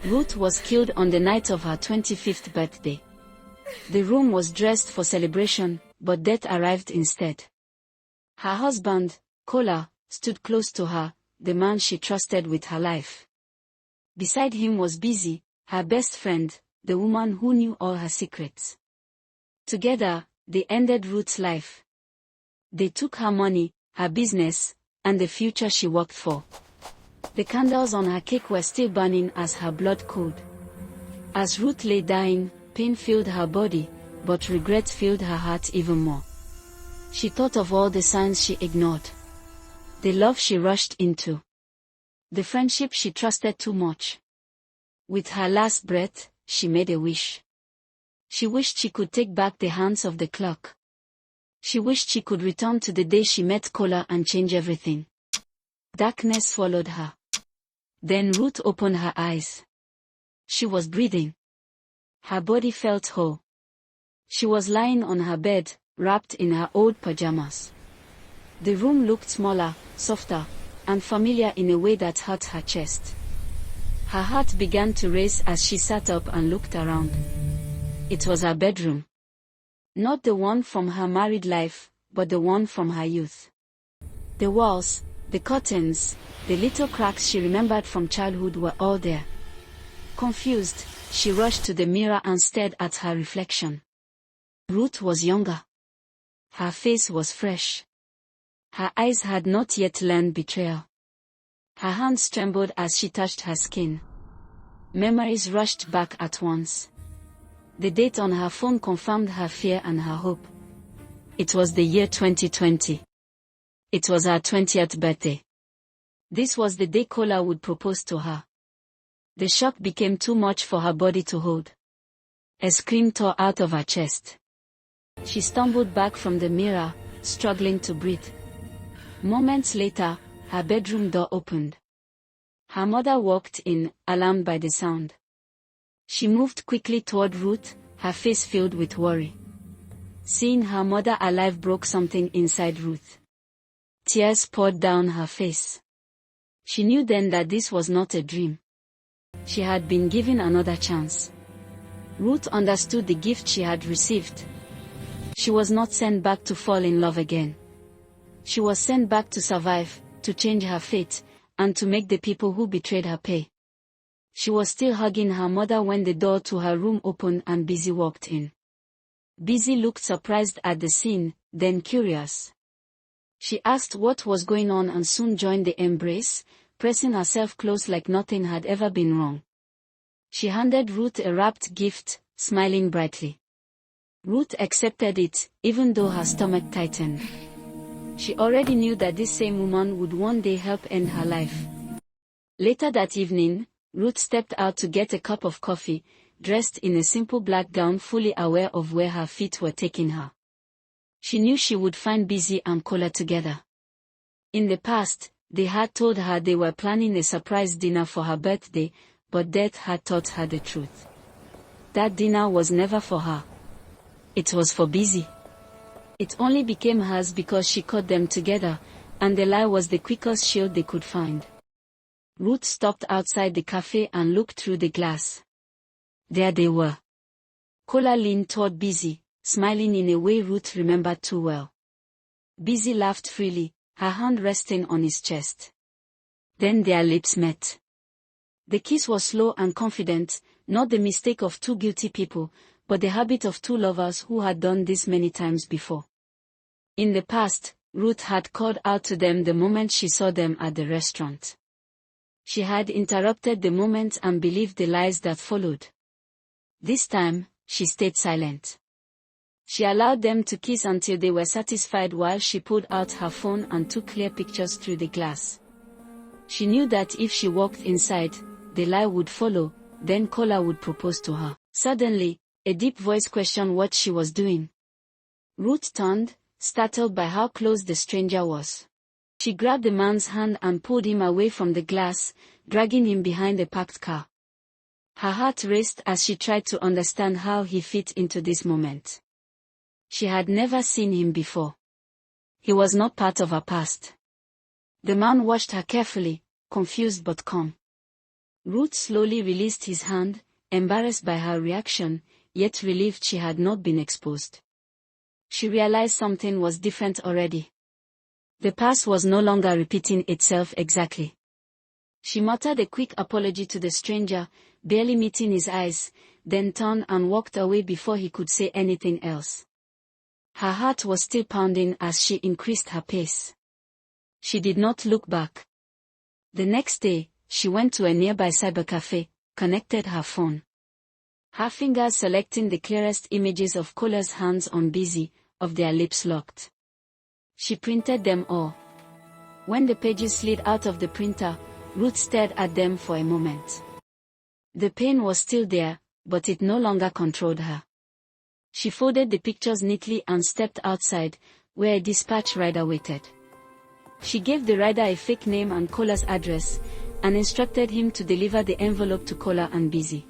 Ruth was killed on the night of her 25th birthday. The room was dressed for celebration, but death arrived instead. Her husband, Kola, stood close to her, the man she trusted with her life. Beside him was Busy, her best friend, the woman who knew all her secrets. Together, they ended Ruth's life. They took her money, her business, and the future she worked for. The candles on her cake were still burning as her blood cooled. As Ruth lay dying, pain filled her body, but regret filled her heart even more. She thought of all the signs she ignored. The love she rushed into. The friendship she trusted too much. With her last breath, she made a wish. She wished she could take back the hands of the clock. She wished she could return to the day she met Kola and change everything. Darkness swallowed her. Then Ruth opened her eyes. She was breathing. Her body felt whole. She was lying on her bed, wrapped in her old pajamas. The room looked smaller, softer, and familiar in a way that hurt her chest. Her heart began to race as she sat up and looked around. It was her bedroom. Not the one from her married life, but the one from her youth. The walls, the curtains, the little cracks she remembered from childhood were all there. Confused, she rushed to the mirror and stared at her reflection. Ruth was younger. Her face was fresh. Her eyes had not yet learned betrayal. Her hands trembled as she touched her skin. Memories rushed back at once. The date on her phone confirmed her fear and her hope. It was the year 2020. It was her 20th birthday. This was the day Kola would propose to her. The shock became too much for her body to hold. A scream tore out of her chest. She stumbled back from the mirror, struggling to breathe. Moments later, her bedroom door opened. Her mother walked in, alarmed by the sound. She moved quickly toward Ruth, her face filled with worry. Seeing her mother alive broke something inside Ruth. Tears poured down her face. She knew then that this was not a dream. She had been given another chance. Ruth understood the gift she had received. She was not sent back to fall in love again. She was sent back to survive, to change her fate, and to make the people who betrayed her pay. She was still hugging her mother when the door to her room opened and Busy walked in. Busy looked surprised at the scene, then curious. She asked what was going on and soon joined the embrace, pressing herself close like nothing had ever been wrong. She handed Ruth a wrapped gift, smiling brightly. Ruth accepted it, even though her stomach tightened. She already knew that this same woman would one day help end her life. Later that evening, Ruth stepped out to get a cup of coffee, dressed in a simple black gown, fully aware of where her feet were taking her. She knew she would find Busy and Kola together. In the past, they had told her they were planning a surprise dinner for her birthday, but death had taught her the truth. That dinner was never for her. It was for Busy. It only became hers because she caught them together, and the lie was the quickest shield they could find. Ruth stopped outside the cafe and looked through the glass. There they were. Kola leaned toward Busy, smiling in a way Ruth remembered too well. Busy laughed freely, her hand resting on his chest. Then their lips met. The kiss was slow and confident, not the mistake of two guilty people, but the habit of two lovers who had done this many times before. In the past, Ruth had called out to them the moment she saw them at the restaurant. She had interrupted the moment and believed the lies that followed. This time, she stayed silent. She allowed them to kiss until they were satisfied while she pulled out her phone and took clear pictures through the glass. She knew that if she walked inside, the lie would follow, then Kola would propose to her. Suddenly, a deep voice questioned what she was doing. Ruth turned, startled by how close the stranger was. She grabbed the man's hand and pulled him away from the glass, dragging him behind a parked car. Her heart raced as she tried to understand how he fit into this moment. She had never seen him before. He was not part of her past. The man watched her carefully, confused but calm. Ruth slowly released his hand, embarrassed by her reaction, yet relieved she had not been exposed. She realized something was different already. The past was no longer repeating itself exactly. She muttered a quick apology to the stranger, barely meeting his eyes, then turned and walked away before he could say anything else. Her heart was still pounding as she increased her pace. She did not look back. The next day, she went to a nearby cybercafe, connected her phone. Her fingers selecting the clearest images of Cola's hands on busy, of their lips locked. She printed them all. When the pages slid out of the printer, Ruth stared at them for a moment. The pain was still there, but it no longer controlled her. She folded the pictures neatly and stepped outside, where a dispatch rider waited. She gave the rider a fake name and Cola's address, and instructed him to deliver the envelope to Cola and Busy.